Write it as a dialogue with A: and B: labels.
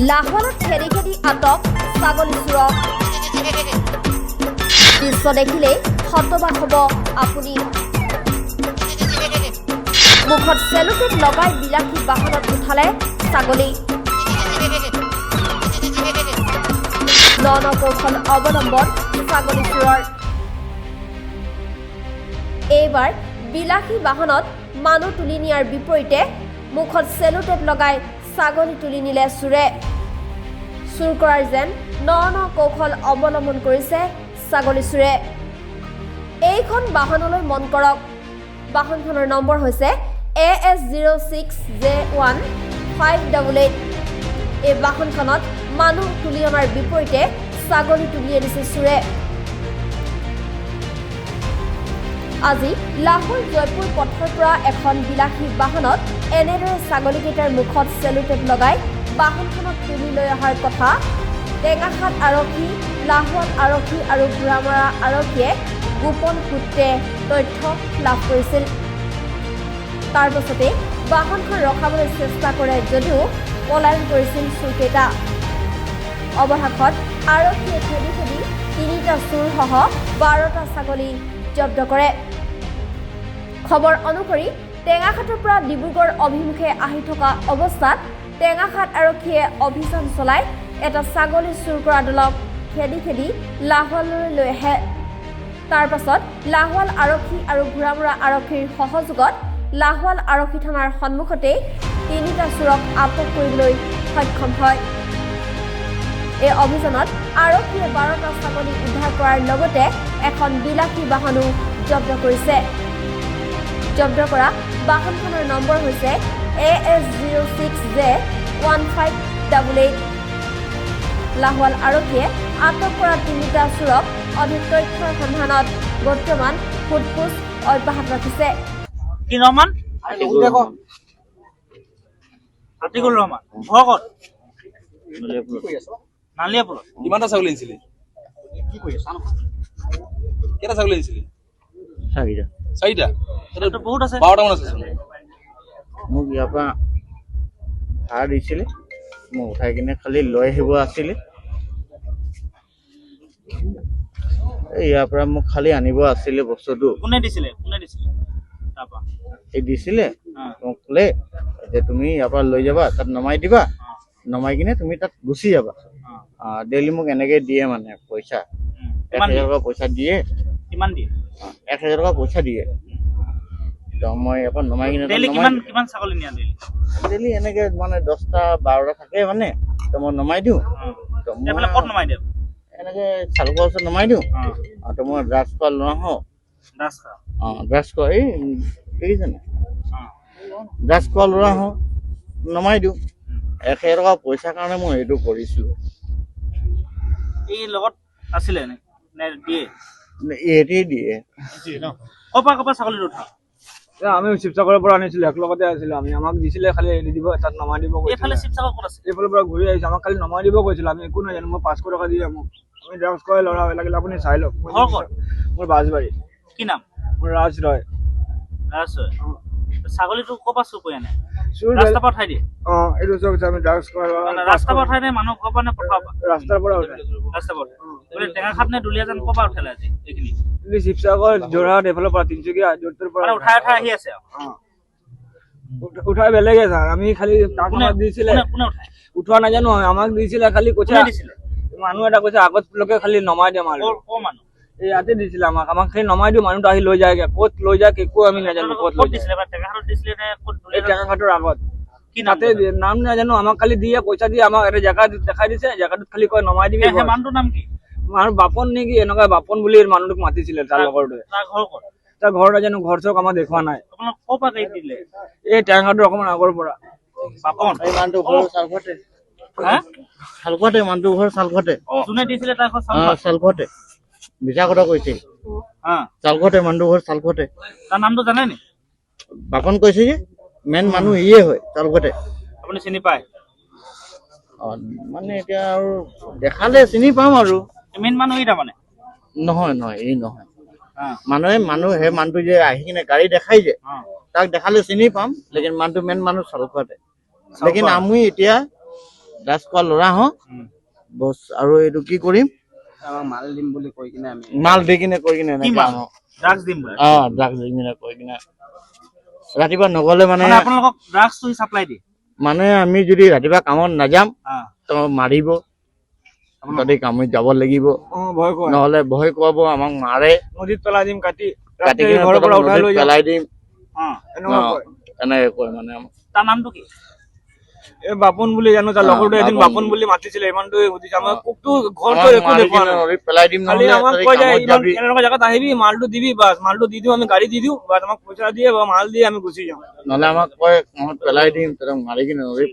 A: লাহোৱালত খেদি খেদি আটক ছাগলী চোৰক দৃশ্য দেখিলেই হতবাক হ'ব আপুনি মুখত চেলোটেপ লগাই বিলাসী বাহনত উঠালে ছাগলী ন কৌশল অৱলম্বন ছাগলী চোৰৰ এইবাৰ বিলাসী বাহনত মানুহ তুলি নিয়াৰ বিপৰীতে মুখত চেলোটেপ লগাই ছাগলী তুলি নিলে চোৰে চুৰ কৰাৰ যেন ন কৌশল অৱলম্বন কৰিছে ছাগলী চোৰে এইখন বাহনলৈ মন কৰক বাহনখনৰ নম্বৰ হৈছে AS06J1588 এই বাহনখনত মানুহ তুলি অনাৰ বিপৰীতে ছাগলী তুলি আনিছে চোৰে আজি লাহোৰ জয়পুৰ পথৰ পৰা এখন বিলাসী বাহনত এনেদৰে ছাগলীকেইটাৰ মুখত চেলোটেপ লগাই বাহনখনত তুলি লৈ অহাৰ কথা টেঙাখাত আৰক্ষী লাহোৱাল আৰক্ষী আৰু ঘোঁৰামৰা আৰক্ষীয়ে গোপন সূত্ৰে তথ্য লাভ কৰিছিল তাৰ পাছতে বাহনখন ৰখাবলৈ চেষ্টা কৰে যদিও পলায়ন কৰিছিল চোৰকেইটা অৱশেষত আৰক্ষীয়ে খেদি খেদি 3টা চোৰসহ 12টা ছাগলী জব্দ কৰে খবৰ অনুসৰি টেঙাখাটৰ পৰা ডিব্ৰুগড় অভিমুখে আহি থকা অৱস্থাত টেঙাখাট আৰক্ষীয়ে অভিযান চলাই এটা ছাগলী চুৰ কৰা দলক খেদি খেদি লাহোৱাললৈ লৈ আহে তাৰ পাছত লাহোৱাল আৰক্ষী আৰু ঘোঁৰামৰা আৰক্ষীৰ সহযোগত লাহোৱাল আৰক্ষী থানাৰ সন্মুখতে 3টা চোৰক আটক কৰিবলৈ সক্ষম হয় এই অভিযানত আৰক্ষীয়ে 12টা ছাগলী উদ্ধাৰ কৰাৰ লগতে এখন বিলাসী বাহনো জব্দ কৰিছে জব্দ কৰা বাহনখনৰ নম্বৰ হৈছে AS06J1588 লাহোৱাল আৰক্ষীয়ে আটক কৰা 3টা চোৰক অধিক তথ্যৰ সন্ধানত বৰ্তমান সোধপোছ অব্যাহত ৰাখিছে
B: কি ৰহমান আতিকুল ৰহমান ভকত নালিয়াপুৰ
C: কিমানটা ছাগলী আনিছিলি
B: কি কৰি আছা
C: কেইটা ছাগলী আনিছিলি চাৰিটা
B: এটা বহুত আছে
C: 12টা মান আছে
D: মোক ইয়াৰ পৰা ভাড়া দিছিলে মোক উঠাই কিনে খালি লৈ আহিব আছিলে ইয়াৰ পৰা মোক খালি আনিব আছিলে বস্তুটো
B: কোনে দিছিলে তাৰপা
D: এই দিছিলে মোক ক'লে যে তুমি ইয়াৰ পৰা লৈ যাবা তাত নমাই দিবা নমাই কিনে তুমি তাত গুচি যাবা ডেইলি মোক এনেকৈ দিয়ে মানে পইচা 1000 টকা পইচা দিয়ে
B: কিমান দিয়ে
D: 1000 টকা পইচা দিয়ে তো মই ইয়াৰ পৰা নমাই কিনে
B: ডেইলি কিমান ছাগলী নিয়া
D: ডেইলি এনেকৈ মানে 10টা 12টা থাকে মানে তো মই নমাই দিওঁ তো মই
B: ক'ত নমাই দিয়ে
D: এনেকৈ চালকৰ ওচৰত নমাই দিওঁ তো মই ড্ৰাছ কৰা লোৱা হওঁ ড্ৰাছ কৰা এই দেখিছেনে ড্ৰাছ কৰা লোৱা হওঁ নমাই দিওঁ 1000 টকা পইচাৰ কাৰণে মই এইটো কৰিছিলোঁ
B: এই লগত আছিলে নে দিয়ে
D: এটি দিয়ে
B: ক'ৰ ছাগলী উঠা
E: আমি শিৱসাগৰৰ পৰা আনিছিলো একলগতে আছিলো আমি আমাক দিছিলে খালি এৰি দিব তাত নমাই দিব
B: এইফালে শিৱসাগৰ ক'ত আছে
E: এইফালৰ পৰা ঘূৰি আহিছে আমাক খালি নমাই দিব কৈছিল আমি একো নাজানো মই 500 টকা দিয়ে মোক আমি ড্ৰাগছ কৰে ল'ৰা লাগিলে আপুনি চাই লওক মোৰ বাজবাৰী
B: কি নাম
E: মোৰ ৰাজ ৰয়
B: ছাগলীটো ক'ৰ পৰা চুৰ কৰি আনে
E: চুৰ
B: ৰাস্তাৰ পৰা উঠাই দিয়ে
E: এইটো চব আমি ড্ৰাগছ কৰে
B: ৰাস্তাৰ পৰা উঠাই দিয়ে মানুহ ঘৰৰ পৰা নে পথাৰৰ পৰা
E: ৰাস্তাৰ পৰা উঠাই
B: ৰাস্তাৰ পৰা টেঙাখাত নে দুলীয়াজান ক'ৰ পৰা উঠালে আজি এইখিনি
E: শিৱসাগৰ যোৰহাট এইফালৰ পৰা তিনিচুকীয়া য'ৰ পৰা
B: উঠাই আহি আছে
E: উঠাই বেলেগে ছাৰ আমি খালি তাক দিছিলে
B: কোনে উঠাই
E: উঠোৱা নাজানো আমাক দিছিলে খালি কৈছে
B: দিছিলে
E: মানুহ এটা কৈছে আগত লোকে খালি নমাই দিয়ে মানুহ
B: ক'ৰ মানুহ
E: এই ইয়াতে দিছিলে আমাক খালি নমাই দিওঁ মানুহটো আহি লৈ যায়গে ক'ত লৈ যায় একো আমি নাজানো ক'ত লৈ
B: দিছিলে টেঙাখাটত দিছিলে নে ক'ত
E: এই টেঙাখাটৰ আগত
B: কি নাম
E: তাতে নাম নাজানো আমাক খালি দিয়ে পইচা দিয়ে আমাক এটা জেগা দেখাই দিছে জেগাটোত খালি কয় নমাই দিবি
B: মানুহটোৰ নাম কি
E: মানুহ বাপন নেকি এনেকুৱা বাপন বুলি মানুহটোক মাতিছিলে তাৰ লগৰটোৱে
B: তাৰ ঘৰ ক'ত
E: তাৰ ঘৰ নাজানো ঘৰ চক আমাক দেখুওৱা নাই
B: আপোনাক ক'ৰ পৰা গাড়ী দিলে
E: এই টেঙাখাটৰ অকমান আগৰ পৰা
B: পাপন
D: এই মানুহটো ঘৰ চালঘৰতে চালঘৰতে মানুহটো ঘৰ চালঘৰতে
B: যোনে দিছিলে তাৰ ঘৰ
D: চালঘৰতে মিছা কথা কৈছিল চালঘৰতে মানুহটো ঘৰ চালঘৰতে
B: তাৰ নামটো জানে নি
D: বাপন কৈছে যে মেইন মানুহ ইয়ে হয় চালঘৰতে
B: আপুনি চিনি পায়
D: মানে এতিয়া আৰু দেখালে চিনি পাম আৰু
B: মেইন মানুহ ই তাৰমানে
D: নহয় এই নহয় মানুহ সেই মানুহটো যে আহি কিনে গাড়ী দেখাই যে তাক দেখালে চিনি পাম লেকিন মানুহটো মেইন মানুহ চালঘৰতে লেকিন আমি এতিয়া ড্ৰাগছ খোৱা ল'ৰা হওঁ বছ আৰু এইটো কি কৰিম
E: আমাক মাল দিম বুলি কৈ কিনে আমি
D: মাল দি কিনে কৈ কিনে
B: কি
D: এনেকে
B: মাল
D: আনো
B: ড্ৰাগছ দিম বুলি
D: ড্ৰাগছ দি কিনে কৈ কিনে ৰাতিপুৱা নগলে মানে
B: মানে আপোনালোকক ড্ৰাগছটো চাপ্লাই দিয়ে
D: মানে আমি যদি ৰাতিপুৱা কামত নাযাম
B: অ
D: তো মাৰিব যদি কামত যাব লাগিব
E: ভয় কৰে
D: নহলে ভয় খুৱাব আমাক মাৰে
E: নদীত পেলাই দিম কাটি
D: কাটি
E: ৰাতি
D: কিনে
E: ঘৰৰ পৰা উঠাই লৈ যাম
D: পেলাই দিম
B: অ
E: এনেকুৱা কয়
D: এনেকে কয় মানে আমাক।
B: তাৰ নামটো কি
E: এই বাপন বুলি জানো তাৰ লগৰটোৱে এদিন বাপন বুলি মাতিছিলে ইমানটোৱে সুধিছে আমাৰ কোকটো ঘৰটো একো
D: মাৰি
E: দেখুৱা
D: কিনে
E: নাই
D: নদীত পেলাই দিম
E: খালি
D: নহলে
E: আমাক
D: তই
E: কৈ যায়
D: কামত
E: ইমান
D: যাবি
E: এনেকুৱা জেগাত আহিবি মালটো দিবি বাছ মালটো দি দিওঁ আমি গাড়ী দি দিওঁ বাছ আমাক পইচা দিয়ে বা মাল দিয়ে আমি গুচি যাওঁ
D: নহলে আমাক কয় কামত পেলাই দিম তই মাৰি কিনে নদীত